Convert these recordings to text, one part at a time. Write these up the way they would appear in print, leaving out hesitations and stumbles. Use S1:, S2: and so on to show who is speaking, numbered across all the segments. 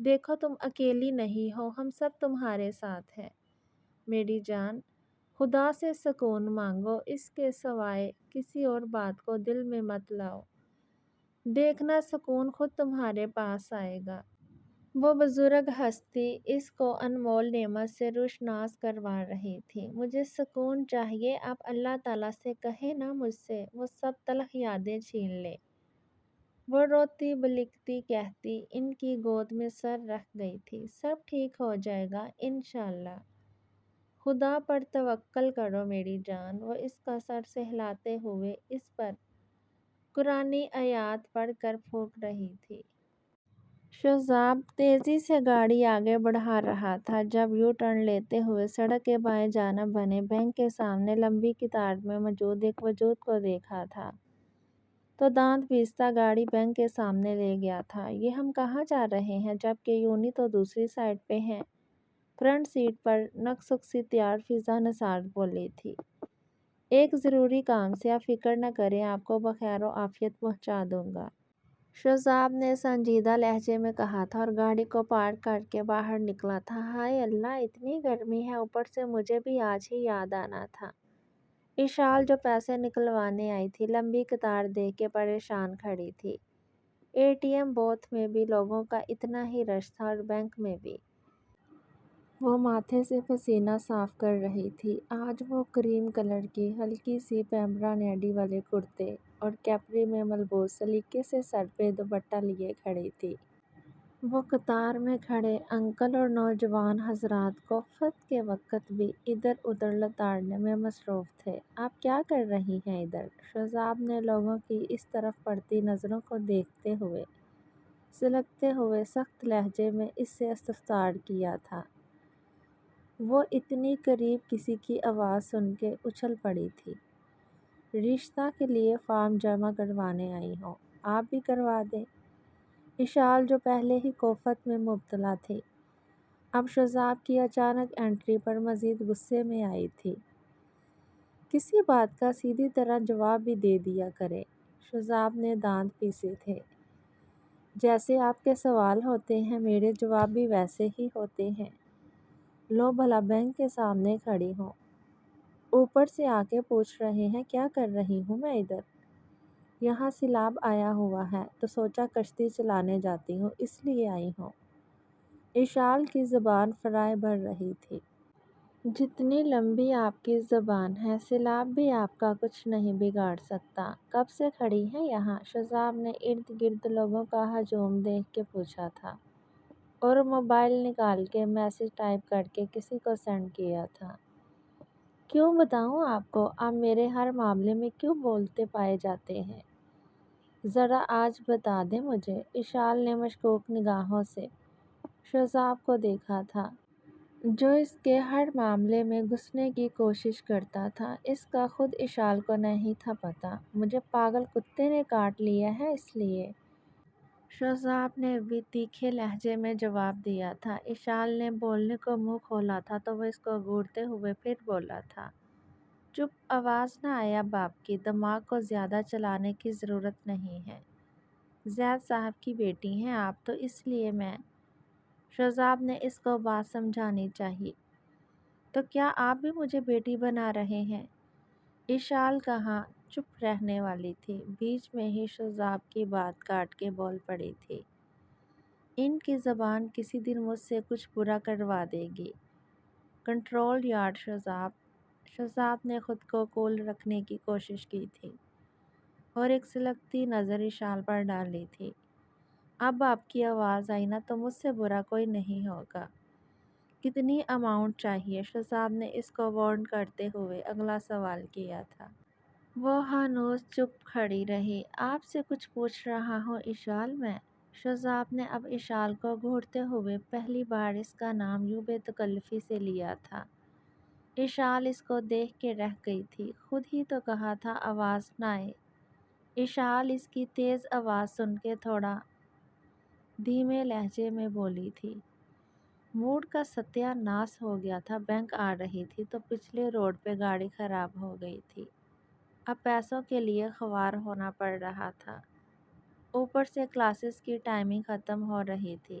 S1: دیکھو تم اکیلی نہیں ہو، ہم سب تمہارے ساتھ ہیں۔ میری جان، خدا سے سکون مانگو، اس کے سوائے کسی اور بات کو دل میں مت لاؤ۔ دیکھنا سکون خود تمہارے پاس آئے گا۔ وہ بزرگ ہستی اس کو انمول نعمت سے روشناس کروا رہی تھی۔ مجھے سکون چاہیے، آپ اللہ تعالیٰ سے کہے نا مجھ سے وہ سب تلخ یادیں چھین لے۔ وہ روتی بلکتی کہتی ان کی گود میں سر رکھ گئی تھی، سب ٹھیک ہو جائے گا انشاءاللہ۔ خدا پر توکل کرو میری جان۔ وہ اس کا سر سہلاتے ہوئے اس پر قرآنی آیات پڑھ کر پھونک رہی تھی۔ شوزاب تیزی سے گاڑی آگے بڑھا رہا تھا جب یو ٹرن لیتے ہوئے سڑک کے بائیں جانب بنے بینک کے سامنے لمبی قطار میں موجود ایک وجود کو دیکھا تھا تو دانت پیستا گاڑی بینک کے سامنے لے گیا تھا۔ یہ ہم کہاں جا رہے ہیں؟ جبکہ یونی تو دوسری سائیڈ پہ ہے۔ فرنٹ سیٹ پر نقص سی تیار فضا نثار بولی تھی، ایک ضروری کام سے، آپ فکر نہ کریں، آپ کو بخیر و عافیت پہنچا دوں گا۔ شوزاب نے سنجیدہ لہجے میں کہا تھا اور گاڑی کو پارک کر کے باہر نکلا تھا۔ ہائے اللہ، اتنی گرمی ہے، اوپر سے مجھے بھی آج ہی یاد آنا تھا۔ اشال جو پیسے نکلوانے آئی تھی لمبی قطار دیکھ کے پریشان کھڑی تھی۔ اے ٹی ایم بوتھ میں بھی لوگوں کا اتنا ہی رش تھا اور بینک میں بھی۔ وہ ماتھے سے پسینہ صاف کر رہی تھی۔ آج وہ کریم کلر کی ہلکی سی پیمبرا نیڈی والے کرتے اور کیپری میں ملبوس سلیقے سے سر پہ دوپٹہ لیے کھڑی تھی۔ وہ قطار میں کھڑے انکل اور نوجوان حضرات کو فت کے وقت بھی ادھر ادھر لتاڑنے میں مصروف تھے۔ آپ کیا کر رہی ہیں ادھر؟ شوزاب نے لوگوں کی اس طرف پڑتی نظروں کو دیکھتے ہوئے سلگتے ہوئے سخت لہجے میں اس سے استفسار کیا تھا۔ وہ اتنی قریب کسی کی آواز سن کے اچھل پڑی تھی۔ رشتہ کے لیے فارم جمع کروانے آئی ہوں، آپ بھی کروا دیں۔ اشال جو پہلے ہی کوفت میں مبتلا تھی اب شوزاب کی اچانک انٹری پر مزید غصے میں آئی تھی۔ کسی بات کا سیدھی طرح جواب بھی دے دیا کرے۔ شوزاب نے دانت پیسے تھے۔ جیسے آپ کے سوال ہوتے ہیں میرے جواب بھی ویسے ہی ہوتے ہیں۔ لو بھلا بینک کے سامنے کھڑی ہوں، اوپر سے آ کے پوچھ رہے ہیں کیا کر رہی ہوں میں ادھر؟ یہاں سیلاب آیا ہوا ہے تو سوچا کشتی چلانے جاتی ہوں، اس لیے آئی ہوں۔ اشال کی زبان فرائے بھر رہی تھی۔ جتنی لمبی آپ کی زبان ہے سیلاب بھی آپ کا کچھ نہیں بگاڑ سکتا۔ کب سے کھڑی ہیں یہاں؟ شوزاب نے ارد گرد لوگوں کا ہجوم دیکھ کے پوچھا تھا اور موبائل نکال کے میسج ٹائپ کر کے کسی کو سینڈ کیا تھا۔ کیوں بتاؤں آپ کو؟ آپ میرے ہر معاملے میں کیوں بولتے پائے جاتے ہیں؟ ذرا آج بتا دیں مجھے۔ اشال نے مشکوک نگاہوں سے شوزاب کو دیکھا تھا جو اس کے ہر معاملے میں گھسنے کی کوشش کرتا تھا۔ اس کا خود اشال کو نہیں تھا پتہ، مجھے پاگل کتے نے کاٹ لیا ہے اس لیے۔ شوزاب نے بھی تیکھے لہجے میں جواب دیا تھا۔ اشال نے بولنے کو منہ کھولا تھا تو وہ اس کو گھورتے ہوئے پھر بولا تھا، چپ، آواز نہ آئے اب آپ کی، دماغ کو زیادہ چلانے کی ضرورت نہیں ہے۔ زید صاحب کی بیٹی ہیں آپ تو اس لیے میں۔ شوزاب نے اس کو بات سمجھانی چاہیے۔ تو کیا آپ بھی مجھے بیٹی بنا رہے ہیں؟ اشال کہاں چپ رہنے والی تھی، بیچ میں ہی شوزاب کی بات کاٹ کے بول پڑی تھی، ان کی زبان کسی دن مجھ سے کچھ برا کروا دے گی۔ Control yard شوزاب۔ شوزاب نے خود کو کول رکھنے کی کوشش کی تھی اور ایک سلگتی نظر اشال پر ڈالی تھی۔ اب آپ کی آواز آئی نا تو مجھ سے برا کوئی نہیں ہوگا۔ کتنی اماؤنٹ چاہیے؟ شوزاب نے اس کو وارن کرتے ہوئے اگلا سوال کیا تھا۔ وہ ہنوز چپ کھڑی رہی۔ آپ سے کچھ پوچھ رہا ہوں اشال میں۔ شوزاب نے اب اشال کو گھورتے ہوئے پہلی بار اس کا نام یوں بے تکلفی سے لیا تھا۔ اشال اس کو دیکھ کے رہ گئی تھی، خود ہی تو کہا تھا آواز نہ آئے۔ اشال اس کی تیز آواز سن کے تھوڑا دھیمے لہجے میں بولی تھی، موڈ کا ستیہ ناس ہو گیا تھا، بینک آ رہی تھی تو پچھلے روڈ پہ گاڑی خراب ہو گئی تھی، اب پیسوں کے لیے خوار ہونا پڑ رہا تھا، اوپر سے کلاسز کی ٹائمنگ ختم ہو رہی تھی،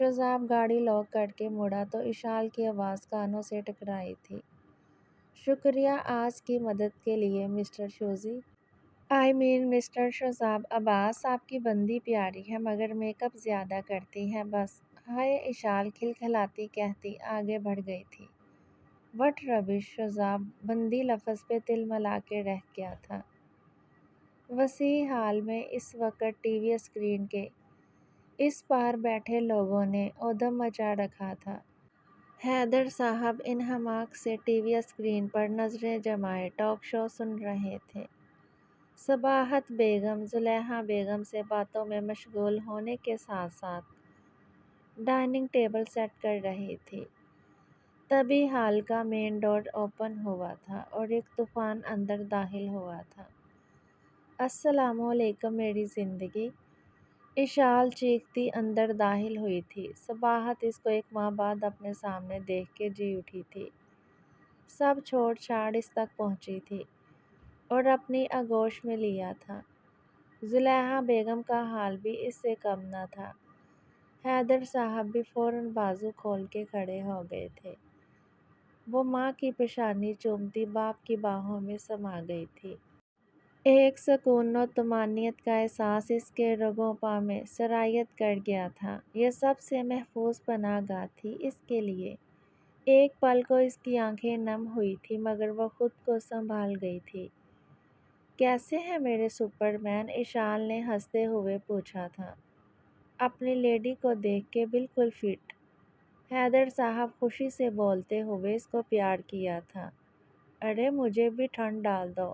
S1: شذاب گاڑی لاک کر کے مڑا تو اشال کی آواز کانوں سے ٹکرائی تھی۔ شکریہ آج کی مدد کے لیے مسٹر شوزی۔ مسٹر شذاب عباس، آپ کی بندی پیاری ہے مگر میک اپ زیادہ کرتی ہے بس۔ ہائے اشال کھلکھلاتی کہتی آگے بڑھ گئی تھی۔ وٹ ربش! شذاب بندی لفظ پہ تل ملا کے رہ گیا تھا۔ وسیع ہال میں اس وقت ٹی وی اسکرین کے اس پار بیٹھے لوگوں نے ادھم مچا رکھا تھا۔ حیدر صاحب انہماک سے ٹی وی اسکرین پر نظریں جمائے ٹاک شو سن رہے تھے۔ صباحت بیگم زلیخا بیگم سے باتوں میں مشغول ہونے کے ساتھ ساتھ ڈائننگ ٹیبل سیٹ کر رہی تھی۔ تبھی ہال کا مین ڈور اوپن ہوا تھا اور ایک طوفان اندر داخل ہوا تھا۔ السلام علیکم میری زندگی! اشال چیختی اندر داخل ہوئی تھی۔ صباحت اس کو ایک ماہ بعد اپنے سامنے دیکھ کے جی اٹھی تھی۔ سب چھوڑ چھاڑ اس تک پہنچی تھی اور اپنی آغوش میں لیا تھا۔ زلیخا بیگم کا حال بھی اس سے کم نہ تھا۔ حیدر صاحب بھی فوراً بازو کھول کے کھڑے ہو گئے تھے۔ وہ ماں کی پیشانی چومتی باپ کی باہوں میں سما گئی تھی۔ ایک سکون و طمانینت کا احساس اس کے رگوں پا میں سرایت کر گیا تھا۔ یہ سب سے محفوظ پناہ گاہ تھی اس کے لیے۔ ایک پل کو اس کی آنکھیں نم ہوئی تھیں مگر وہ خود کو سنبھال گئی تھی۔ کیسے ہیں میرے سپر مین؟ اشال نے ہنستے ہوئے پوچھا تھا۔ اپنی لیڈی کو دیکھ کے بالکل فٹ۔ حیدر صاحب خوشی سے بولتے ہوئے اس کو پیار کیا تھا۔ ارے مجھے بھی ٹھنڈ ڈال دو،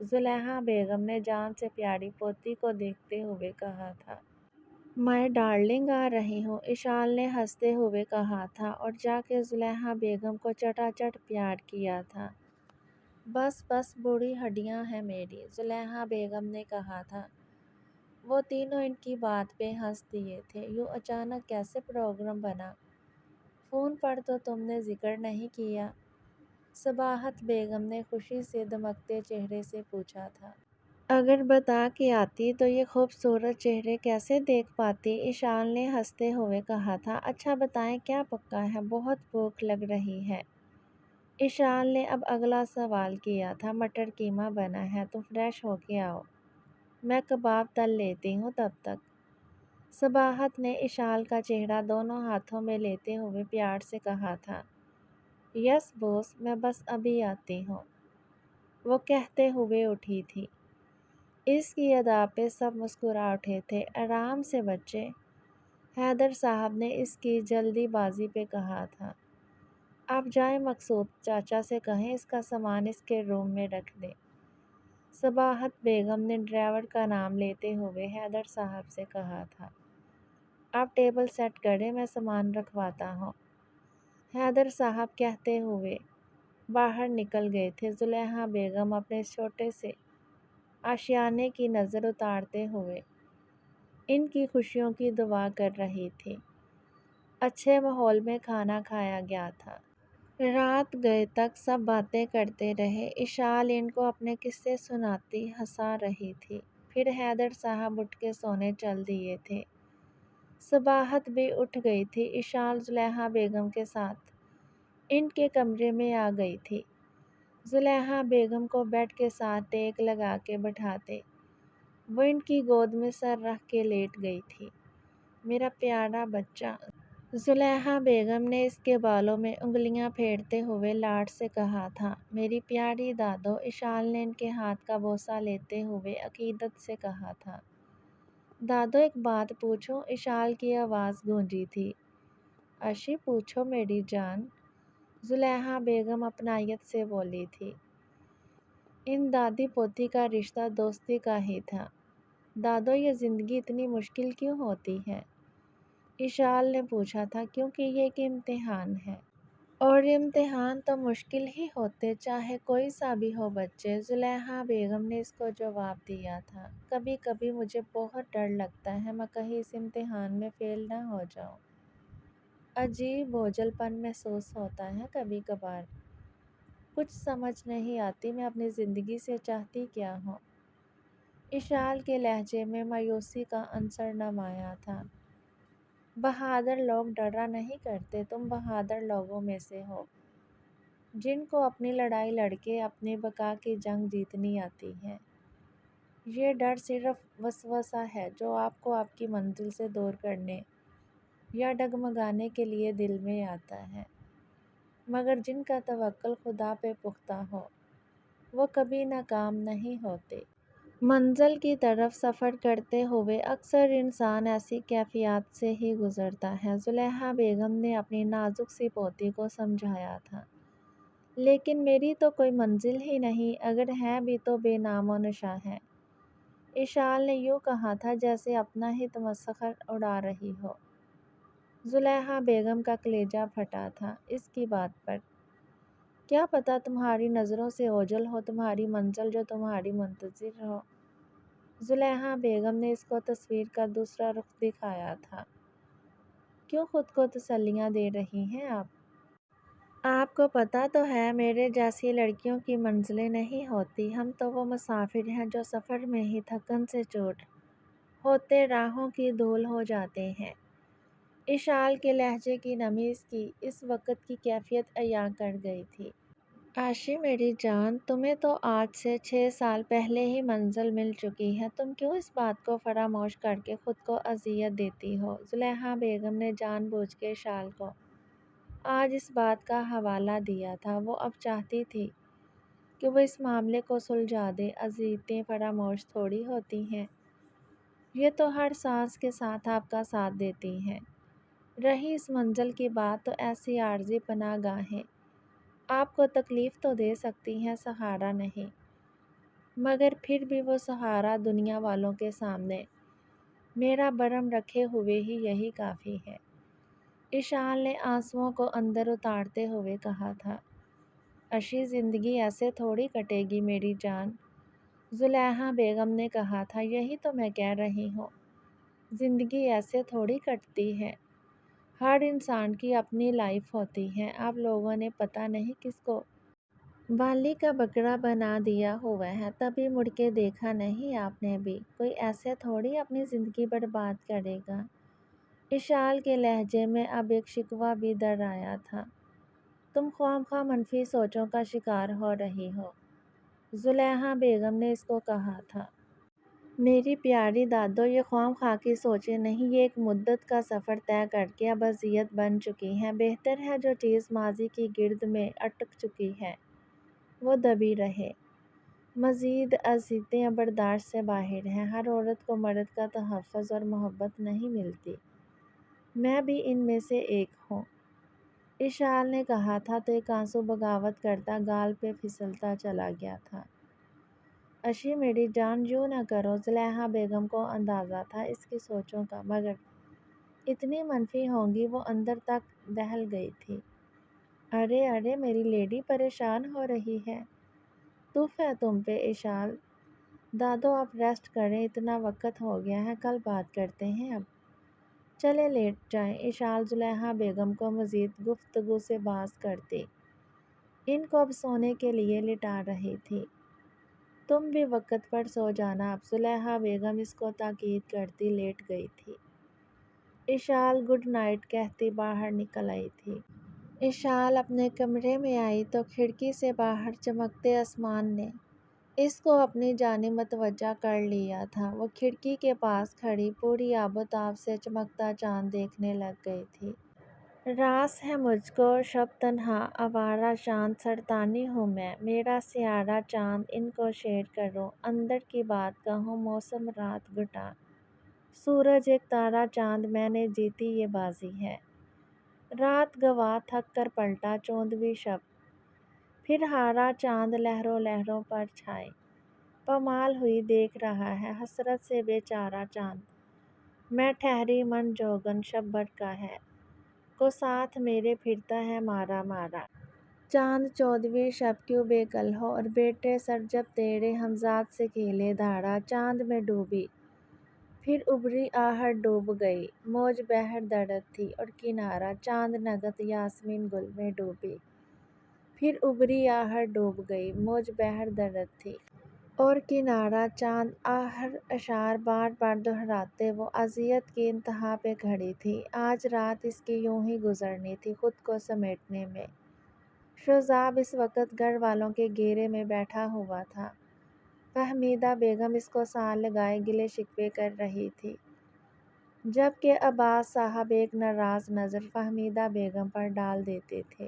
S1: زلیخا بیگم نے جان سے پیاری پوتی کو دیکھتے ہوئے کہا تھا۔ مائی ڈارلنگ آ رہی ہوں، اشال نے ہنستے ہوئے کہا تھا اور جا کے زلیخا بیگم کو چٹا چٹ پیار کیا تھا۔ بس بس بوڑھی ہڈیاں ہیں میری، زلیخا بیگم نے کہا تھا۔ وہ تینوں ان کی بات پہ ہنس دیے تھے۔ یوں اچانک کیسے پروگرام بنا؟ فون پر تو تم نے ذکر نہیں کیا؟ صباحت بیگم نے خوشی سے دمکتے چہرے سے پوچھا تھا۔ اگر بتا کے آتی تو یہ خوبصورت چہرے کیسے دیکھ پاتی؟ اشال نے ہنستے ہوئے کہا تھا۔ اچھا بتائیں کیا پکا ہے؟ بہت بھوک لگ رہی ہے۔ اشال نے اب اگلا سوال کیا تھا۔ مٹر قیمہ بنا ہے، تم فریش ہو کے آؤ، میں کباب تل لیتی ہوں تب تک۔ صباحت نے اشال کا چہرہ دونوں ہاتھوں میں لیتے ہوئے پیار سے کہا تھا۔ یس بوس، میں بس ابھی آتی ہوں، وہ کہتے ہوئے اٹھی تھی۔ اس کی ادا پہ سب مسکرا اٹھے تھے۔ آرام سے بچے، حیدر صاحب نے اس کی جلدی بازی پہ کہا تھا۔ آپ جائیں مقصود چاچا سے کہیں اس کا سامان اس کے روم میں رکھ دیں۔ صباحت بیگم نے ڈرائیور کا نام لیتے ہوئے حیدر صاحب سے کہا تھا۔ آپ ٹیبل سیٹ کریں، میں سامان رکھواتا ہوں۔ حیدر صاحب کہتے ہوئے باہر نکل گئے تھے۔ زلیخا بیگم اپنے چھوٹے سے آشیانے کی نظر اتارتے ہوئے ان کی خوشیوں کی دعا کر رہی تھی۔ اچھے ماحول میں کھانا کھایا گیا تھا۔ رات گئے تک سب باتیں کرتے رہے۔ اشال ان کو اپنے قصے سناتی ہنسا رہی تھی۔ پھر حیدر صاحب اٹھ کے سونے چل دیے تھے۔ صباحت بھی اٹھ گئی تھی۔ اشال زلیخا بیگم کے ساتھ ان کے کمرے میں آ گئی تھی۔ زلیخا بیگم کو بیڈ کے ساتھ ٹیک لگا کے بٹھاتے وہ ان کی گود میں سر رکھ کے لیٹ گئی تھی۔ میرا پیارا بچہ، زلیخا بیگم نے اس کے بالوں میں انگلیاں پھیرتے ہوئے لاڈ سے کہا تھا۔ میری پیاری دادو، اشال نے ان کے ہاتھ کا بوسہ لیتے ہوئے عقیدت سے کہا تھا۔ دادو ایک بات پوچھوں؟ اشال کی آواز گونجی تھی۔ اشی پوچھو میری جان، زلیخا بیگم اپنائیت سے بولی تھی۔ ان دادی پوتی کا رشتہ دوستی کا ہی تھا۔ دادو یہ زندگی اتنی مشکل کیوں ہوتی ہے؟ اشال نے پوچھا تھا۔ کیونکہ یہ ایک امتحان ہے، اور امتحان تو مشکل ہی ہوتے چاہے کوئی سا بھی ہو بچے، زلیخا بیگم نے اس کو جواب دیا تھا۔ کبھی کبھی مجھے بہت ڈر لگتا ہے میں کہیں اس امتحان میں فیل نہ ہو جاؤں۔ عجیب بوجھل پن محسوس ہوتا ہے کبھی کبھار، کچھ سمجھ نہیں آتی میں اپنی زندگی سے چاہتی کیا ہوں۔ اشال کے لہجے میں مایوسی کا عنصر نمایاں تھا۔ بہادر لوگ ڈرا نہیں کرتے، تم بہادر لوگوں میں سے ہو جن کو اپنی لڑائی لڑ کے اپنی بقا کی جنگ جیتنی آتی ہے۔ یہ ڈر صرف وسوسہ ہے جو آپ کو آپ کی منزل سے دور کرنے یا ڈگمگانے کے لیے دل میں آتا ہے، مگر جن کا توکل خدا پہ پختہ ہو وہ کبھی ناکام نہیں ہوتے۔ منزل کی طرف سفر کرتے ہوئے اکثر انسان ایسی کیفیات سے ہی گزرتا ہے۔ زلیخا بیگم نے اپنی نازک سی پوتی کو سمجھایا تھا، لیکن میری تو کوئی منزل ہی نہیں، اگر ہے بھی تو بے نام و نشاں ہے۔ اشال نے یوں کہا تھا جیسے اپنا ہی تمسخر اڑا رہی ہو۔ زلیخا بیگم کا کلیجہ پھٹا تھا اس کی بات پر۔ کیا پتہ تمہاری نظروں سے اوجھل ہو تمہاری منزل جو تمہاری منتظر ہو۔ زلیخا بیگم نے اس کو تصویر کا دوسرا رخ دکھایا تھا۔ کیوں خود کو تسلیاں دے رہی ہیں آپ کو پتہ تو ہے میرے جیسی لڑکیوں کی منزلیں نہیں ہوتی، ہم تو وہ مسافر ہیں جو سفر میں ہی تھکن سے چوٹ ہوتے راہوں کی دھول ہو جاتے ہیں۔ اشال کے لہجے کی نمی اس وقت کی کیفیت عیاں کر گئی تھی۔ عاشی میری جان، تمہیں تو آج سے 6 سال پہلے ہی منزل مل چکی ہے، تم کیوں اس بات کو فراموش کر کے خود کو اذیت دیتی ہو؟ زلیخا بیگم نے جان بوجھ کے اشال کو آج اس بات کا حوالہ دیا تھا۔ وہ اب چاہتی تھی کہ وہ اس معاملے کو سلجھا دے۔ اذیتیں فراموش تھوڑی ہوتی ہیں، یہ تو ہر سانس کے ساتھ آپ کا ساتھ دیتی ہیں۔ رہی اس منزل کی بات تو ایسی عارضی پناہ گاہیں آپ کو تکلیف تو دے سکتی ہیں، سہارا نہیں، مگر پھر بھی وہ سہارا دنیا والوں کے سامنے میرا برم رکھے ہوئے ہی یہی کافی ہے۔ اشال نے آنسوؤں کو اندر اتارتے ہوئے کہا تھا۔ عشی زندگی ایسے تھوڑی کٹے گی میری جان، زلیخا بیگم نے کہا تھا۔ یہی تو میں کہہ رہی ہوں، زندگی ایسے تھوڑی کٹتی ہے، ہر انسان کی اپنی لائف ہوتی ہے۔ آپ لوگوں نے پتہ نہیں کس کو بالی کا بکرا بنا دیا ہوا ہے، تبھی مڑ کے دیکھا نہیں آپ نے بھی، کوئی ایسے تھوڑی اپنی زندگی برباد کرے گا۔ اشال کے لہجے میں اب ایک شکوہ بھی در آیا تھا۔ تم خواہ منفی سوچوں کا شکار ہو رہی ہو، زلیخا بیگم نے اس کو کہا تھا۔ میری پیاری دادو، یہ خواہ کی سوچیں نہیں، یہ ایک مدت کا سفر طے کر کے اب اذیت بن چکی ہیں۔ بہتر ہے جو چیز ماضی کی گرد میں اٹک چکی ہے وہ دبی رہے۔ مزید اذیتیں برداشت سے باہر ہیں۔ ہر عورت کو مرد کا تحفظ اور محبت نہیں ملتی، میں بھی ان میں سے ایک ہوں، اشال نے کہا تھا تو ایک آنسو بغاوت کرتا گال پہ پھسلتا چلا گیا تھا۔ عشی میری جان، یوں نہ کرو۔ زلیخا بیگم کو اندازہ تھا اس کی سوچوں کا، مگر اتنی منفی ہوں گی وہ اندر تک دہل گئی تھی۔ ارے ارے میری لیڈی پریشان ہو رہی ہے، طوف ہے تم پہ اشال۔ دادو آپ ریسٹ کریں، اتنا وقت ہو گیا ہے، کل بات کرتے ہیں اب چلے لیٹ جائیں۔ اشال زلیخا بیگم کو مزید گفتگو سے باز کرتی ان کو اب سونے کے لیے لٹا رہی تھی۔ تم بھی وقت پر سو جانا اب، زلیخا بیگم اس کو تاکید کرتی لیٹ گئی تھی۔ اشال گڈ نائٹ کہتی باہر نکل آئی تھی۔ اشال اپنے کمرے میں آئی تو کھڑکی سے باہر چمکتے آسمان نے اس کو اپنی جانب متوجہ کر لیا تھا۔ وہ کھڑکی کے پاس کھڑی پوری آب و تاب سے چمکتا چاند دیکھنے لگ گئی تھی۔ راس ہے مجھ کو شب تنہا، آوارہ چاند سرطانی ہوں میں، میرا سیارہ چاند ان کو شیر کرو، اندر کی بات کہوں موسم رات گھٹا، سورج ایک تارا چاند میں نے جیتی یہ بازی ہے، رات گواہ تھک کر پلٹا چوندھویں شب، پھر ہارا چاند لہروں لہروں پر چھائے، پامال ہوئی دیکھ رہا ہے حسرت سے بے چارہ چاند، میں ٹھہری من جوگن شب بھر کا ہے، کو ساتھ میرے پھرتا ہے مارا مارا۔ چاند چودھویں شب کیوں بے کل ہو، اور بیٹے سر جب تیرے ہمزاد سے کھیلے دھاڑا، چاند میں ڈوبی پھر ابری آہٹ ڈوب گئی، موج بحر درد تھی اور کنارہ، چاند نگت یاسمین گل میں ڈوبی پھر ابری آہٹ ڈوب گئی، موج بحر درد تھی اور کنارہ چاند ہر اشعار بار بار دہراتے وہ اذیت کی انتہا پہ کھڑی تھی۔ آج رات اس کی یوں ہی گزرنی تھی، خود کو سمیٹنے میں۔ شوزاب اس وقت گھر والوں کے گھیرے میں بیٹھا ہوا تھا۔ فہمیدہ بیگم اس کو سال لگائے گلے شکوے کر رہی تھی، جبکہ عباس صاحب ایک ناراض نظر فہمیدہ بیگم پر ڈال دیتے تھے،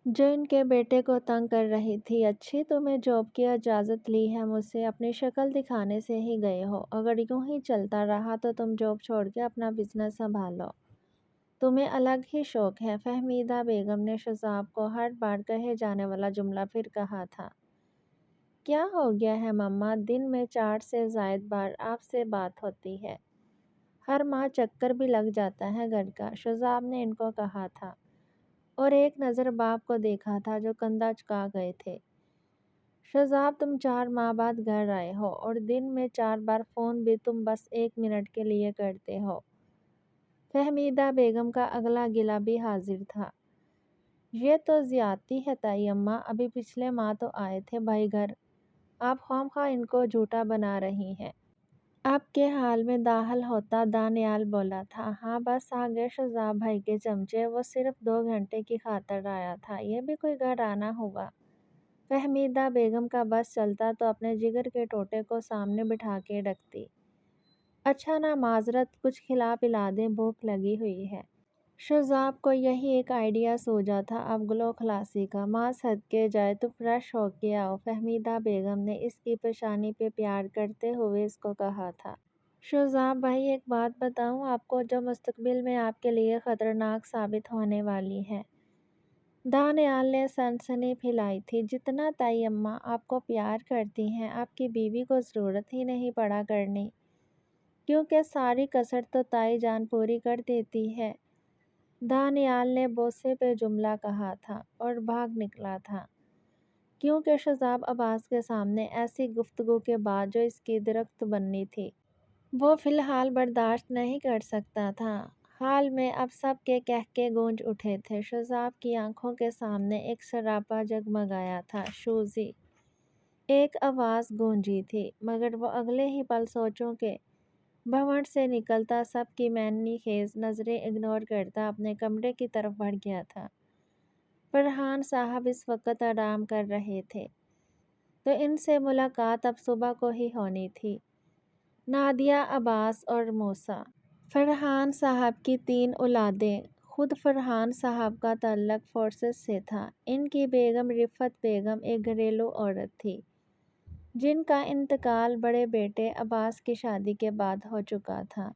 S1: جو ان کے بیٹے کو تنگ کر رہی تھی۔ اچھی تمہیں جاب کی اجازت لی ہے مجھ سے، اپنی شکل دکھانے سے ہی گئے ہو؟ اگر یوں ہی چلتا رہا تو تم جاب چھوڑ کے اپنا بزنس سنبھالو، تمہیں الگ ہی شوق ہے۔ فہمیدہ بیگم نے شوزاب کو ہر بار کہے جانے والا جملہ پھر کہا تھا۔ کیا ہو گیا ہے مما؟ دن میں 4 سے زائد بار آپ سے بات ہوتی ہے، ہر ماہ چکر بھی لگ جاتا ہے گھر کا، شوزاب نے ان کو کہا تھا، اور ایک نظر باپ کو دیکھا تھا جو کندھا جھکا گئے تھے۔ شوزاب تم 4 ماہ بعد گھر آئے ہو اور دن میں 4 بار فون بھی تم بس 1 منٹ کے لیے کرتے ہو۔ فہمیدہ بیگم کا اگلا گلہ بھی حاضر تھا۔ یہ تو زیادتی ہے تائی اماں، ابھی پچھلے ماہ تو آئے تھے بھائی گھر، آپ خواہ ان کو جھوٹا بنا رہی ہیں۔ آپ کے حال میں داخل ہوتا دانیال بولا تھا۔ ہاں بس آ گئے شوزاب بھائی کے چمچے، وہ صرف 2 گھنٹے کی خاطر آیا تھا، یہ بھی کوئی گھر آنا ہوا؟ فہمیدہ بیگم کا بس چلتا تو اپنے جگر کے ٹوٹے کو سامنے بٹھا کے رکھتی۔ اچھا نا معذرت، کچھ کھلا پلا دیں، بھوک لگی ہوئی ہے۔ شوزاب کو یہی ایک آئیڈیا سوجا تھا اب گلو خلاصی کا۔ ماں صدقے جائے تو فریش ہو کے آؤ، فہمیدہ بیگم نے اس کی پیشانی پہ پیار کرتے ہوئے اس کو کہا تھا۔ شوزاب بھائی ایک بات بتاؤں آپ کو جو مستقبل میں آپ کے لیے خطرناک ثابت ہونے والی ہے؟ دانیال نے سنسنی پھیلائی تھی۔ جتنا تائی اماں آپ کو پیار کرتی ہیں، آپ کی بیوی کو ضرورت ہی نہیں پڑا کرنی، کیونکہ ساری کسر تو تائی جان پوری کر دیتی ہے۔ دانیال نے بوسے پہ جملہ کہا تھا اور بھاگ نکلا تھا، کیونکہ شوزاب عباس کے سامنے ایسی گفتگو کے بعد جو اس کی درخت بننی تھی، وہ فی الحال برداشت نہیں کر سکتا تھا۔ حال میں اب سب کے کہکے گونج اٹھے تھے۔ شوزاب کی آنکھوں کے سامنے ایک سراپا جگمگایا تھا۔ شوزی، ایک آواز گونجی تھی، مگر وہ اگلے ہی پل سوچوں کے بھنور سے نکلتا سب کی معنی خیز نظریں اگنور کرتا اپنے کمرے کی طرف بڑھ گیا تھا۔ فرحان صاحب اس وقت آرام کر رہے تھے، تو ان سے ملاقات اب صبح کو ہی ہونی تھی۔ نادیہ، عباس اور موسیٰ، فرحان صاحب کی 3 اولادیں۔ خود فرحان صاحب کا تعلق فورسز سے تھا۔ ان کی بیگم رفعت بیگم ایک گھریلو عورت تھی، جن کا انتقال بڑے بیٹے عباس کی شادی کے بعد ہو چکا تھا۔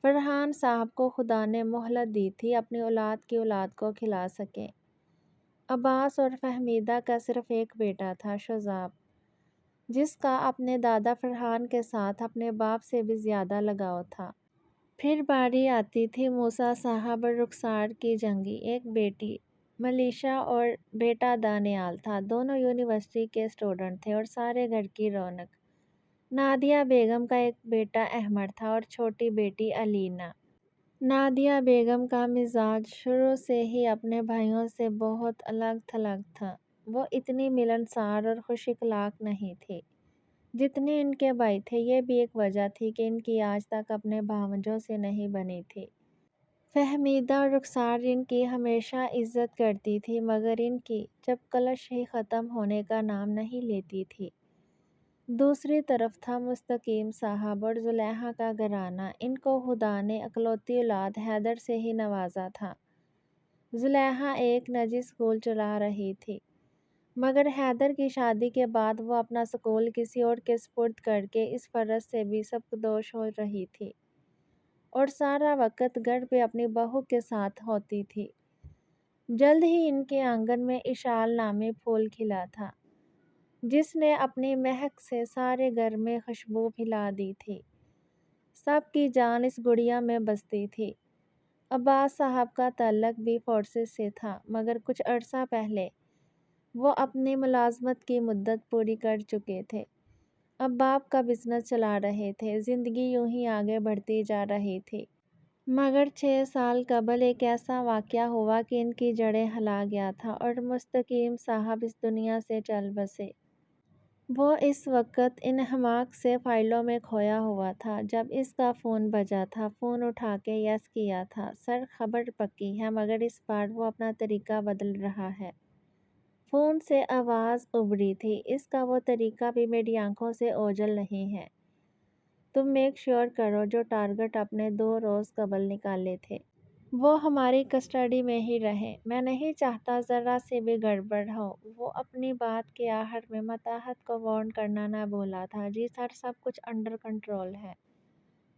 S1: فرحان صاحب کو خدا نے مہلت دی تھی اپنی اولاد کی اولاد کو کھلا سکیں۔ عباس اور فہمیدہ کا صرف ایک بیٹا تھا، شوزاب، جس کا اپنے دادا فرحان کے ساتھ اپنے باپ سے بھی زیادہ لگاؤ تھا۔ پھر باری آتی تھی موسیٰ صاحب اور رخسار کی جنگی۔ ایک بیٹی ملیشا اور بیٹا دانیال تھا، دونوں یونیورسٹی کے اسٹوڈنٹ تھے اور سارے گھر کی رونق۔ نادیہ بیگم کا ایک بیٹا احمد تھا اور چھوٹی بیٹی علینا۔ نادیہ بیگم کا مزاج شروع سے ہی اپنے بھائیوں سے بہت الگ تھلگ تھا۔ وہ اتنی ملنسار اور خوش اخلاق نہیں تھی جتنے ان کے بھائی تھے۔ یہ بھی ایک وجہ تھی کہ ان کی آج تک اپنے بھانجوں سے نہیں بنی تھی۔ فہمیدہ اور رخسار ان کی ہمیشہ عزت کرتی تھی، مگر ان کی جب کلش ہی ختم ہونے کا نام نہیں لیتی تھی۔ دوسری طرف تھا مستقیم صاحب اور زلیخا کا گھرانہ۔ ان کو خدا نے اکلوتی اولاد حیدر سے ہی نوازا تھا۔ زلیخا ایک نجی اسکول چلا رہی تھی، مگر حیدر کی شادی کے بعد وہ اپنا اسکول کسی اور کے سپرد کر کے اس فرض سے بھی سبکدوش ہو رہی تھی اور سارا وقت گھر پہ اپنی بہو کے ساتھ ہوتی تھی۔ جلد ہی ان کے آنگن میں اشال نامی پھول کھلا تھا، جس نے اپنی مہک سے سارے گھر میں خوشبو پھیلا دی تھی۔ سب کی جان اس گڑیا میں بستی تھی۔ عباس صاحب کا تعلق بھی فورسز سے تھا، مگر کچھ عرصہ پہلے وہ اپنی ملازمت کی مدت پوری کر چکے تھے۔ اب باپ کا بزنس چلا رہے تھے، زندگی یوں ہی آگے بڑھتی جا رہی تھی۔ مگر 6 سال قبل ایک ایسا واقعہ ہوا کہ ان کی جڑیں ہلا گیا تھا اور مستقیم صاحب اس دنیا سے چل بسے۔ وہ اس وقت ان حماق سے فائلوں میں کھویا ہوا تھا جب اس کا فون بجا تھا۔ فون اٹھا کے یس کیا تھا۔ سر خبر پکی ہے مگر اس بار وہ اپنا طریقہ بدل رہا ہے۔ فون سے آواز ابھری تھی، اس کا وہ طریقہ بھی میری آنکھوں سے اوجھل نہیں ہے۔ تم میک شیور کرو جو ٹارگٹ اپنے 2 روز قبل نکالے تھے وہ ہماری کسٹڈی میں ہی رہے۔ میں نہیں چاہتا ذرا سی بھی گڑبڑ ہو۔ وہ اپنی بات کے آخر میں متاحت کو وارن کرنا نہ بھولا تھا۔ جی سر، سب کچھ انڈر کنٹرول ہے۔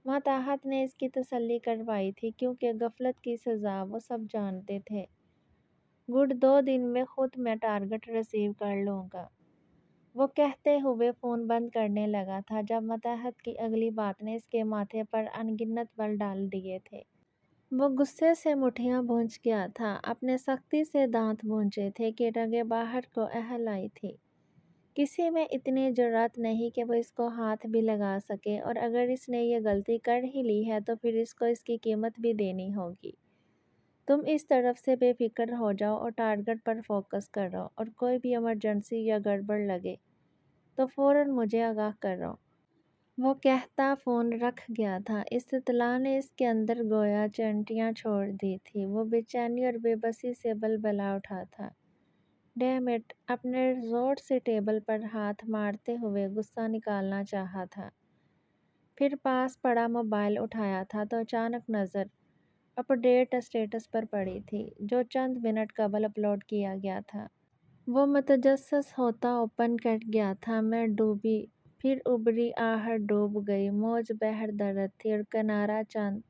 S1: متاحت نے اس کی تسلی کروائی تھی کیونکہ غفلت کی سزا وہ سب جانتے تھے۔ گڈ، 2 دن میں خود میں ٹارگٹ ریسیو کر لوں گا، وہ کہتے ہوئے فون بند کرنے لگا تھا جب متاحت کی اگلی بات نے اس کے ماتھے پر انگنت بل ڈال دیے تھے۔ وہ غصے سے مٹھیاں بونجھ گیا تھا، اپنے سختی سے دانت بونچے تھے کہ رگیں باہر کو اہل آئی تھی۔ کسی میں اتنی جرأت نہیں کہ وہ اس کو ہاتھ بھی لگا سکے، اور اگر اس نے یہ غلطی کر ہی لی ہے تو پھر اس کو اس کی قیمت بھی دینی ہوگی۔ تم اس طرف سے بے فکر ہو جاؤ اور ٹارگٹ پر فوکس کرو، اور کوئی بھی ایمرجنسی یا گڑبڑ لگے تو فوراً مجھے آگاہ کرو۔ وہ کہتا فون رکھ گیا تھا۔ اس اطلاع نے اس کے اندر گویا چینٹیاں چھوڑ دی تھی۔ وہ بے چینی اور بے بسی سے بلبلا اٹھا تھا۔ Damn it! اپنے زور سے ٹیبل پر ہاتھ مارتے ہوئے غصہ نکالنا چاہا تھا۔ پھر پاس پڑا موبائل اٹھایا تھا تو اچانک نظر اپ ڈیٹ اسٹیٹس پر پڑی تھی جو چند منٹ قبل اپلوڈ کیا گیا تھا۔ وہ متجسس ہوتا اوپن کر گیا تھا۔ میں ڈوبی، پھر ابھری آہٹ ڈوب گئی، موج بہر درد تھی اور کنارہ چاند۔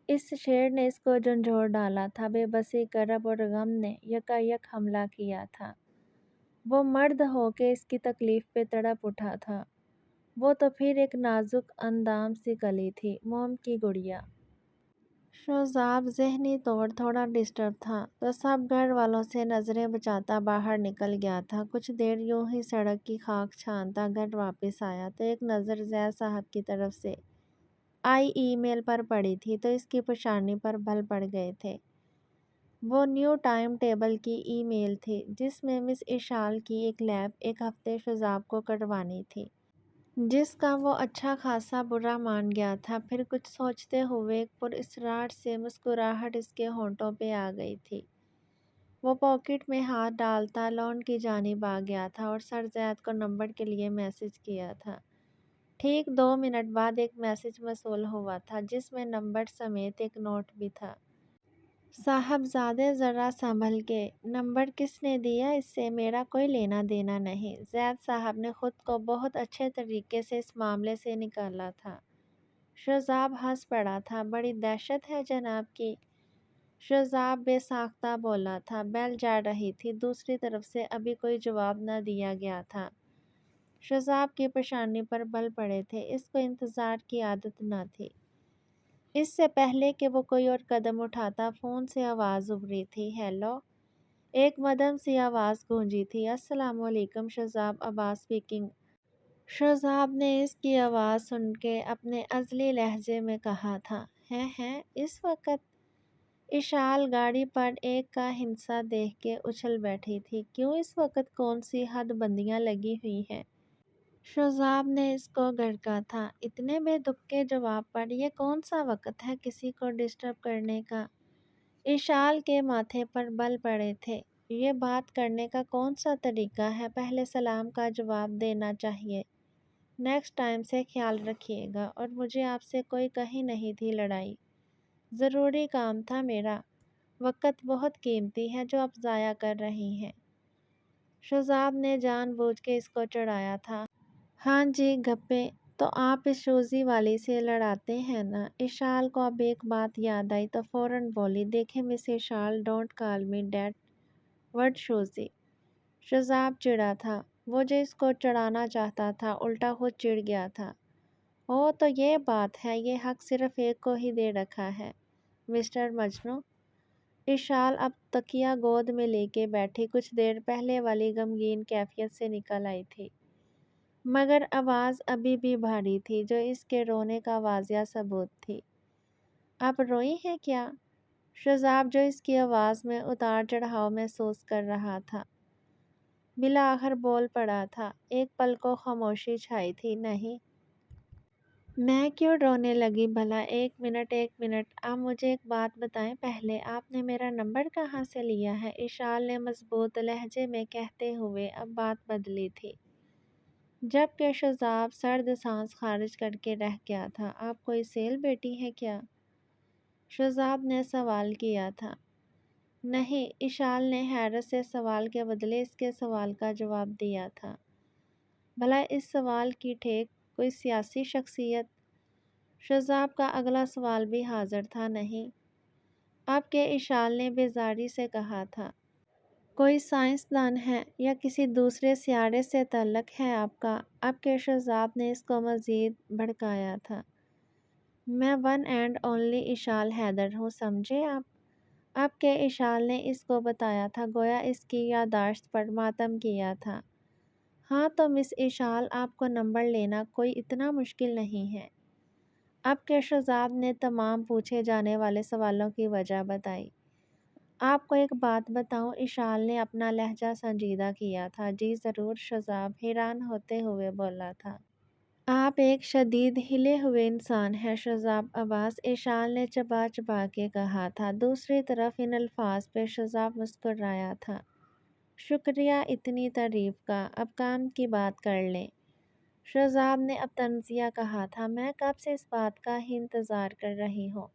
S1: اس شعر نے اس کو جھنجھوڑ ڈالا تھا۔ بے بسی، کرب اور غم نے یکایک حملہ کیا تھا۔ وہ مرد ہو کے اس کی تکلیف پہ تڑپ اٹھا تھا۔ وہ تو پھر ایک نازک اندام سی کلی تھی، موم کی گڑیا۔ شوزاب ذہنی طور تھوڑا ڈسٹرب تھا تو سب گھر والوں سے نظریں بچاتا باہر نکل گیا تھا۔ کچھ دیر یوں ہی سڑک کی خاک چھانتا گھر واپس آیا تو ایک نظر زید صاحب کی طرف سے آئی ای میل پر پڑی تھی تو اس کی پیشانی پر بل پڑ گئے تھے۔ وہ نیو ٹائم ٹیبل کی ای میل تھی جس میں مس اشال کی ایک لیب ایک ہفتے شوزاب کو کروانی تھی، جس کا وہ اچھا خاصا برا مان گیا تھا۔ پھر کچھ سوچتے ہوئے ایک پراسرار سے مسکراہٹ اس کے ہونٹوں پہ آ گئی تھی۔ وہ پاکٹ میں ہاتھ ڈالتا لان کی جانب آ گیا تھا اور سر زید کو نمبر کے لیے میسج کیا تھا۔ ٹھیک 2 منٹ بعد ایک میسج موصول ہوا تھا جس میں نمبر سمیت ایک نوٹ بھی تھا۔ صاحبزادے ذرا سنبھل کے، نمبر کس نے دیا اس سے میرا کوئی لینا دینا نہیں۔ زید صاحب نے خود کو بہت اچھے طریقے سے اس معاملے سے نکالا تھا۔ شوزاب ہنس پڑا تھا۔ بڑی دہشت ہے جناب کی، شوزاب بے ساختہ بولا تھا۔ بیل جا رہی تھی، دوسری طرف سے ابھی کوئی جواب نہ دیا گیا تھا۔ شوزاب کی پیشانی پر بل پڑے تھے، اس کو انتظار کی عادت نہ تھی۔ اس سے پہلے کہ وہ کوئی اور قدم اٹھاتا فون سے آواز ابھری تھی، ہیلو! ایک مدھم سی آواز گونجی تھی، السلام علیکم، شوزاب عباس اسپیکنگ۔ شوزاب نے اس کی آواز سن کے اپنے ازلی لہجے میں کہا تھا، ہیں اس وقت؟ اشال گاڑی پر ایک کا ہندسہ دیکھ کے اچھل بیٹھی تھی، کیوں اس وقت کون سی حد بندیاں لگی ہوئی ہیں؟ شوزاب نے اس کو گھڑکا تھا، اتنے بے دبکے جواب پر یہ کون سا وقت ہے کسی کو ڈسٹرب کرنے کا؟ اشال کے ماتھے پر بل پڑے تھے، یہ بات کرنے کا کون سا طریقہ ہے؟ پہلے سلام کا جواب دینا چاہیے۔ نیکسٹ ٹائم سے خیال رکھیے گا، اور مجھے آپ سے کوئی کہیں نہیں تھی لڑائی، ضروری کام تھا میرا، وقت بہت قیمتی ہے جو آپ ضائع کر رہی ہیں۔ شوزاب نے جان بوجھ کے اس کو چڑھایا تھا، ہاں جی گپے تو آپ اس شوزی والی سے لڑاتے ہیں نا؟ اشال کو اب ایک بات یاد آئی تو فوراً بولی، دیکھیں miss Ishal, don't call me that word Shozi. Shozab چڑھا تھا، وہ جو اس کو چڑھانا چاہتا تھا الٹا خود چڑھ گیا تھا۔ او تو یہ بات ہے، یہ حق صرف ایک کو ہی دے رکھا ہے، مسٹر مجنوں۔ اشال اب تکیہ گود میں لے کے بیٹھی کچھ دیر پہلے والی غمگین کیفیت سے نکل آئی تھی، مگر آواز ابھی بھی بھاری تھی جو اس کے رونے کا واضح ثبوت تھی۔ آپ روئی ہیں کیا؟ شوزاب جو اس کی آواز میں اتار چڑھاؤ محسوس کر رہا تھا، بالآخر بول پڑا تھا۔ ایک پل کو خاموشی چھائی تھی۔ نہیں، میں کیوں رونے لگی بھلا؟ ایک منٹ، آپ مجھے ایک بات بتائیں پہلے، آپ نے میرا نمبر کہاں سے لیا ہے؟ اشال نے مضبوط لہجے میں کہتے ہوئے اب بات بدلی تھی، جبکہ شذاب سرد سانس خارج کر کے رہ گیا تھا۔ آپ کوئی سیل بیٹی ہے کیا؟ شذاب نے سوال کیا تھا۔ نہیں، اشال نے حیرت سے سوال کے بدلے اس کے سوال کا جواب دیا تھا۔ بھلا اس سوال کی ٹھیک کوئی سیاسی شخصیت؟ شذاب کا اگلا سوال بھی حاضر تھا۔ نہیں، اب کہ اشال نے بیزاری سے کہا تھا۔ کوئی سائنسدان ہے یا کسی دوسرے سیارے سے تعلق ہے آپ کا؟ اب کہ شذاب نے اس کو مزید بھڑکایا تھا۔ میں ون اینڈ اونلی اشال حیدر ہوں، سمجھے آپ؟ اب کہ اشال نے اس کو بتایا تھا، گویا اس کی یادداشت پر ماتم کیا تھا۔ ہاں تو مس اشال، آپ کو نمبر لینا کوئی اتنا مشکل نہیں ہے۔ اب کہ شذاب نے تمام پوچھے جانے والے سوالوں کی وجہ بتائی۔ آپ کو ایک بات بتاؤں؟ اشال نے اپنا لہجہ سنجیدہ کیا تھا۔ جی ضرور، شذاب حیران ہوتے ہوئے بولا تھا۔ آپ ایک شدید ہلے ہوئے انسان ہیں شذاب عباس، اشال نے چبا چبا کے کہا تھا۔ دوسری طرف ان الفاظ پہ شذاب مسکرایا تھا۔ شکریہ اتنی تعریف کا، اب کام کی بات کر لیں۔ شذاب نے اب تنزیہ کہا تھا۔ میں کب سے اس بات کا ہی انتظار کر رہی ہوں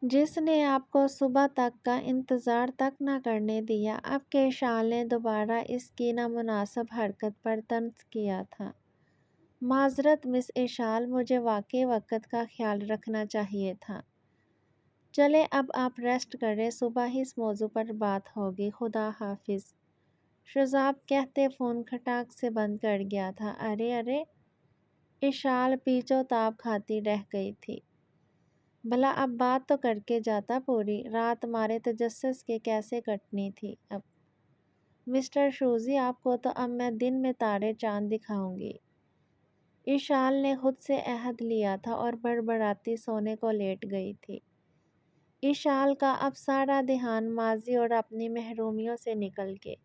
S1: جس نے آپ کو صبح تک کا انتظار تک نہ کرنے دیا۔ اب کہ اشال نے دوبارہ اس کی نامناسب حرکت پر طنز کیا تھا۔ معذرت مس اشال، مجھے واقعی وقت کا خیال رکھنا چاہیے تھا۔ چلے اب آپ ریسٹ کریں، صبح ہی اس موضوع پر بات ہوگی، خدا حافظ۔ شذاب کہتے فون کھٹاک سے بند کر گیا تھا۔ ارے اشال پیچو تاب کھاتی رہ گئی تھی۔ بھلا اب بات تو کر کے جاتا، پوری رات ہمارے تجسس کے کیسے کٹنی تھی اب؟ مسٹر شوزی، آپ کو تو اب میں دن میں تارے چاند دکھاؤں گی۔ اشال نے خود سے عہد لیا تھا اور بڑبڑاتی سونے کو لیٹ گئی تھی۔ اشال کا اب سارا دھیان ماضی اور اپنی محرومیوں سے نکل کے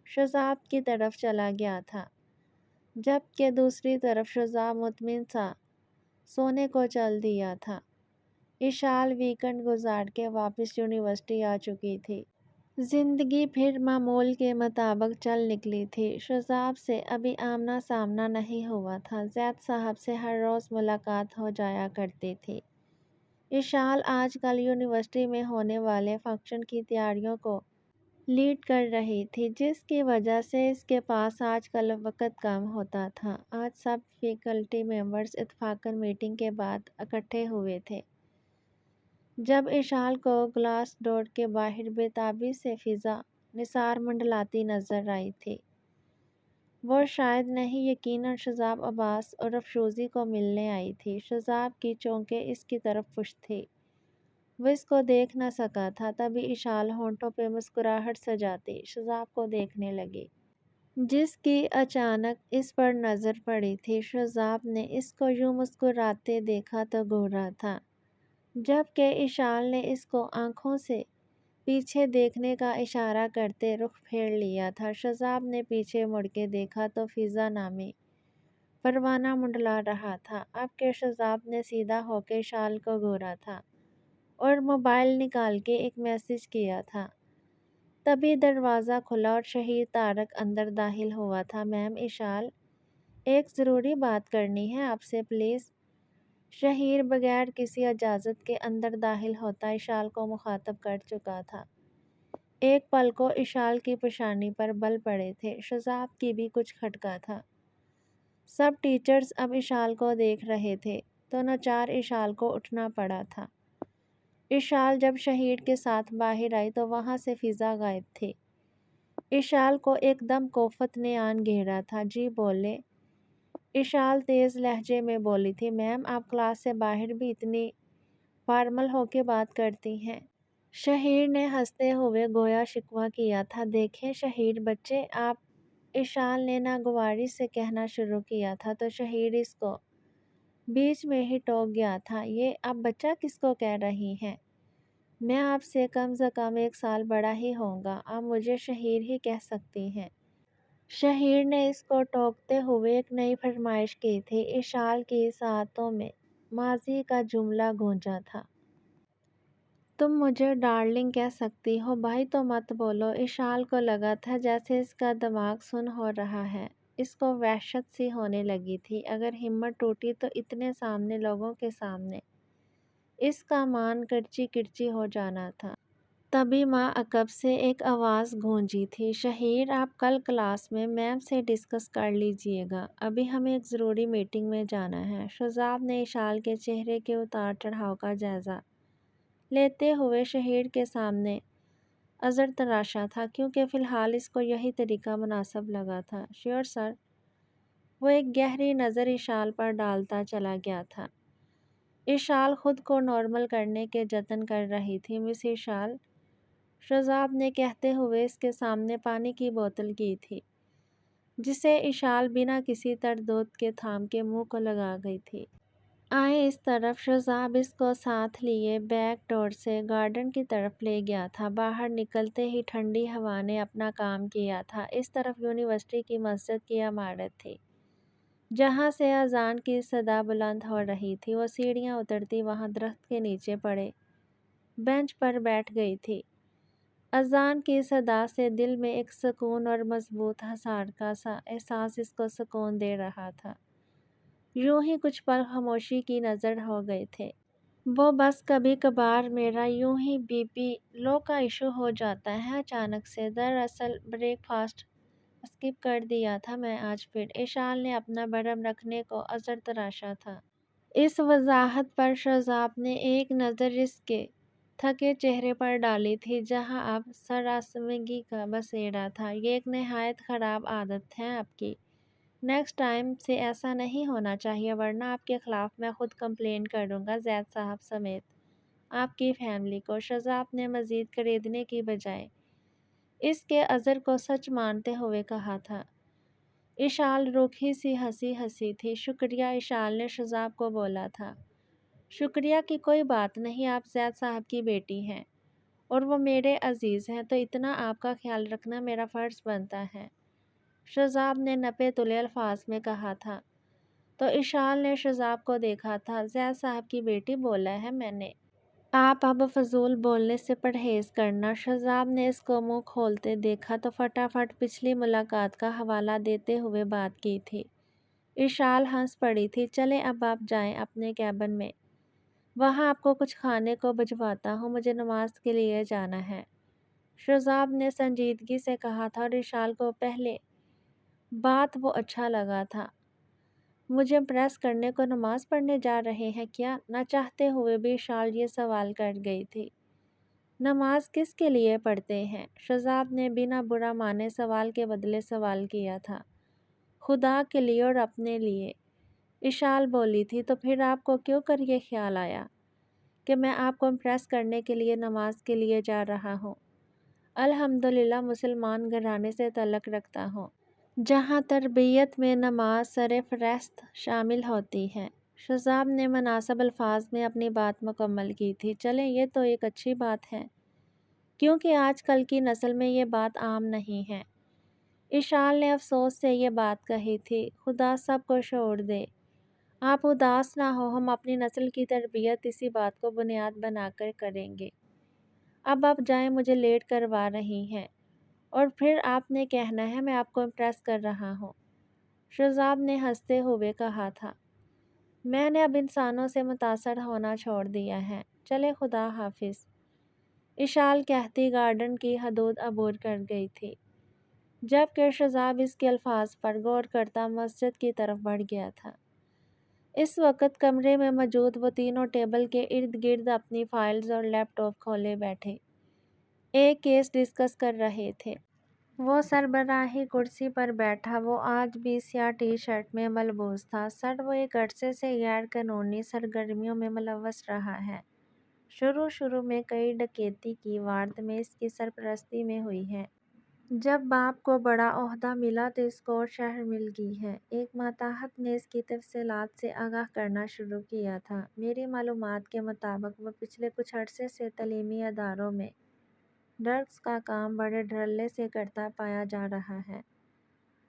S1: شذاب کی طرف چلا گیا تھا، جبکہ دوسری طرف شذاب مطمئن سا سونے کو چل دیا تھا۔ اشال ویکنڈ گزار کے واپس یونیورسٹی آ چکی تھی۔ زندگی پھر معمول کے مطابق چل نکلی تھی۔ شذاب سے ابھی آمنا سامنا نہیں ہوا تھا، زید صاحب سے ہر روز ملاقات ہو جایا کرتی تھی۔ اشال آج کل یونیورسٹی میں ہونے والے فنکشن کی تیاریوں کو لیڈ کر رہی تھی، جس کی وجہ سے اس کے پاس آج کل وقت کم ہوتا تھا۔ آج سب فیکلٹی ممبرز اتفاقاً میٹنگ کے بعد اکٹھے ہوئے تھے۔ جب اشال کو گلاس ڈور کے باہر بے تابی سے فضا نثار منڈلاتی نظر آئی تھی، وہ شاید نہیں یقیناً شذاب عباس اور افشوزی کو ملنے آئی تھی۔ شذاب کی چونکہ اس کی طرف پشت تھی، وہ اس کو دیکھ نہ سکا تھا، تبھی اشال ہونٹوں پہ مسکراہٹ سجاتی شذاب کو دیکھنے لگی، جس کی اچانک اس پر نظر پڑی تھی۔ شذاب نے اس کو یوں مسکراتے دیکھا تو گھورا تھا، جبکہ اشال نے اس کو آنکھوں سے پیچھے دیکھنے کا اشارہ کرتے رخ پھیر لیا تھا۔ شذاب نے پیچھے مڑ کے دیکھا تو فضا نامی پروانہ منڈلا رہا تھا۔ اب کہ شذاب نے سیدھا ہو کے اشال کو گھورا تھا اور موبائل نکال کے ایک میسج کیا تھا، تبھی دروازہ کھلا اور شہید طارق اندر داخل ہوا تھا۔ میم اشال، ایک ضروری بات کرنی ہے آپ سے پلیز۔ شہیر بغیر کسی اجازت کے اندر داخل ہوتا اشال کو مخاطب کر چکا تھا۔ ایک پل کو اشال کی پیشانی پر بل پڑے تھے، شذاب کی بھی کچھ کھٹکا تھا۔ سب ٹیچرز اب اشال کو دیکھ رہے تھے تو ناچار اشال کو اٹھنا پڑا تھا۔ اشال جب شہیر کے ساتھ باہر آئی تو وہاں سے فضا غائب تھی۔ اشال کو ایک دم کوفت نے آن گھیرا تھا۔ جی بولے، اشال تیز لہجے میں بولی تھی۔ میم، آپ کلاس سے باہر بھی اتنی فارمل ہو کے بات کرتی ہیں؟ شہیر نے ہنستے ہوئے گویا شکوہ کیا تھا۔ دیکھیں شہیر بچے، آپ، اشال نے ناگواری سے کہنا شروع کیا تھا تو شہیر اس کو بیچ میں ہی ٹوک گیا تھا۔ یہ آپ بچہ کس کو کہہ رہی ہیں؟ میں آپ سے کم از کم 1 سال بڑا ہی ہوں گا، آپ مجھے شہیر ہی کہہ سکتی ہیں۔ شہیر نے اس کو ٹوکتے ہوئے ایک نئی فرمائش کی تھی۔ اشال کی ساعتوں میں ماضی کا جملہ گونجا تھا۔ تم مجھے ڈارلنگ کہہ سکتی ہو، بھائی تو مت بولو۔ اشال کو لگا تھا جیسے اس کا دماغ سن ہو رہا ہے۔ اس کو وحشت سی ہونے لگی تھی۔ اگر ہمت ٹوٹی تو اتنے سامنے لوگوں کے سامنے اس کا مان کرچی کرچی ہو جانا تھا۔ تبھی ماں عقب سے ایک آواز گونجی تھی، شہیر آپ کل کلاس میں میم سے ڈسکس کر لیجئے گا، ابھی ہمیں ایک ضروری میٹنگ میں جانا ہے۔ شذاب نے اشال کے چہرے کے اتار چڑھاؤ کا جائزہ لیتے ہوئے شہیر کے سامنے عذر تراشا تھا، کیونکہ فی الحال اس کو یہی طریقہ مناسب لگا تھا۔ شیور سر۔ وہ ایک گہری نظر اشال پر ڈالتا چلا گیا تھا۔ اشال خود کو نارمل کرنے کے جتن کر رہی تھی۔ مس اشال، شذاب نے کہتے ہوئے اس کے سامنے پانی کی بوتل کی تھی، جسے اشال بنا کسی تردد کے تھام کے منہ کو لگا گئی تھی۔ آئیں اس طرف۔ شذاب اس کو ساتھ لیے بیک ڈور سے گارڈن کی طرف لے گیا تھا۔ باہر نکلتے ہی ٹھنڈی ہوا نے اپنا کام کیا تھا۔ اس طرف یونیورسٹی کی مسجد کی عمارت تھی، جہاں سے اذان کی صدا بلند ہو رہی تھی۔ وہ سیڑھیاں اترتی وہاں درخت کے نیچے پڑے بینچ پر بیٹھ گئی تھی۔ اذان کی صدا سے دل میں ایک سکون اور مضبوط حصار سا احساس اس کو سکون دے رہا تھا۔ یوں ہی کچھ پل خاموشی کی نظر ہو گئے تھے۔ وہ بس کبھی کبھار میرا یوں ہی بی پی لو کا ایشو ہو جاتا ہے اچانک سے، دراصل بریک فاسٹ اسکپ کر دیا تھا میں آج پھر۔ اشال نے اپنا برم رکھنے کو عذر تراشا تھا۔ اس وضاحت پر شذاب نے ایک نظر اس کے تھکے چہرے پر ڈالی تھی، جہاں اب سراسیمگی کا بسیرا تھا۔ یہ ایک نہایت خراب عادت ہے آپ کی۔ نیکسٹ ٹائم سے ایسا نہیں ہونا چاہیے، ورنہ آپ کے خلاف میں خود کمپلین کروں گا، زید صاحب سمیت آپ کی فیملی کو۔ شذاب نے مزید خریدنے کی بجائے اس کے عذر کو سچ مانتے ہوئے کہا تھا۔ اشال روکھی سی ہنسی تھی۔ شکریہ، اشال نے شذاب کو بولا تھا۔ شکریہ کی کوئی بات نہیں، آپ زید صاحب کی بیٹی ہیں اور وہ میرے عزیز ہیں، تو اتنا آپ کا خیال رکھنا میرا فرض بنتا ہے، شذاب نے نپے تلے الفاظ میں کہا تھا۔ تو اشال نے شذاب کو دیکھا تھا۔ زید صاحب کی بیٹی بولا ہے میں نے۔ آپ اب فضول بولنے سے پرہیز کرنا۔ شذاب نے اس کو منہ کھولتے دیکھا تو فٹافٹ پچھلی ملاقات کا حوالہ دیتے ہوئے بات کی تھی۔ اشال ہنس پڑی تھی۔ چلیں اب آپ جائیں اپنے کیبن میں، وہاں آپ کو کچھ کھانے کو بھجواتا ہوں، مجھے نماز کے لیے جانا ہے، شذاب نے سنجیدگی سے کہا تھا، اور اشال کو پہلے بات وہ اچھا لگا تھا۔ مجھے امپریس کرنے کو نماز پڑھنے جا رہے ہیں کیا؟ نہ چاہتے ہوئے بھی اشال یہ سوال کر گئی تھی۔ نماز کس کے لیے پڑھتے ہیں؟ شذاب نے بنا برا مانے سوال کے بدلے سوال کیا تھا۔ خدا کے لیے اور اپنے لیے، اشال بولی تھی۔ تو پھر آپ کو کیوں کر یہ خیال آیا کہ میں آپ کو امپریس کرنے کے لیے نماز کے لیے جا رہا ہوں؟ الحمدللہ مسلمان گھرانے سے تعلق رکھتا ہوں، جہاں تربیت میں نماز سرفہرست شامل ہوتی ہے۔ شذاب نے مناسب الفاظ میں اپنی بات مکمل کی تھی۔ چلیں یہ تو ایک اچھی بات ہے، کیونکہ آج کل کی نسل میں یہ بات عام نہیں ہے، اشال نے افسوس سے یہ بات کہی تھی۔ خدا سب کو شعور دے، آپ اداس نہ ہو، ہم اپنی نسل کی تربیت اسی بات کو بنیاد بنا کر کریں گے۔ اب آپ جائیں، مجھے لیٹ کروا رہی ہیں، اور پھر آپ نے کہنا ہے میں آپ کو امپریس کر رہا ہوں، شذاب نے ہنستے ہوئے کہا تھا۔ میں نے اب انسانوں سے متاثر ہونا چھوڑ دیا ہے، چلے خدا حافظ، اشال کہتی گارڈن کی حدود عبور کر گئی تھی، جبکہ شذاب اس کے الفاظ پر غور کرتا مسجد کی طرف بڑھ گیا تھا۔ اس وقت کمرے میں موجود وہ تینوں ٹیبل کے ارد گرد اپنی فائلز اور لیپ ٹاپ کھولے بیٹھے ایک کیس ڈسکس کر رہے تھے۔ وہ سربراہی کرسی پر بیٹھا، وہ آج بھی سیاہ ٹی شرٹ میں ملبوس تھا۔ سر، وہ ایک عرصے سے غیر قانونی سرگرمیوں میں ملوث رہا ہے۔ شروع میں کئی ڈکیتی کی وارداتیں اس کی سرپرستی میں ہوئی ہیں۔ جب باپ کو بڑا عہدہ ملا تو اس کو اور شہر مل گئی ہے۔ ایک ماتحت نے اس کی تفصیلات سے آگاہ کرنا شروع کیا تھا۔ میری معلومات کے مطابق وہ پچھلے کچھ عرصے سے تعلیمی اداروں میں ڈرگس کا کام بڑے دھڑلے سے کرتا پایا جا رہا ہے۔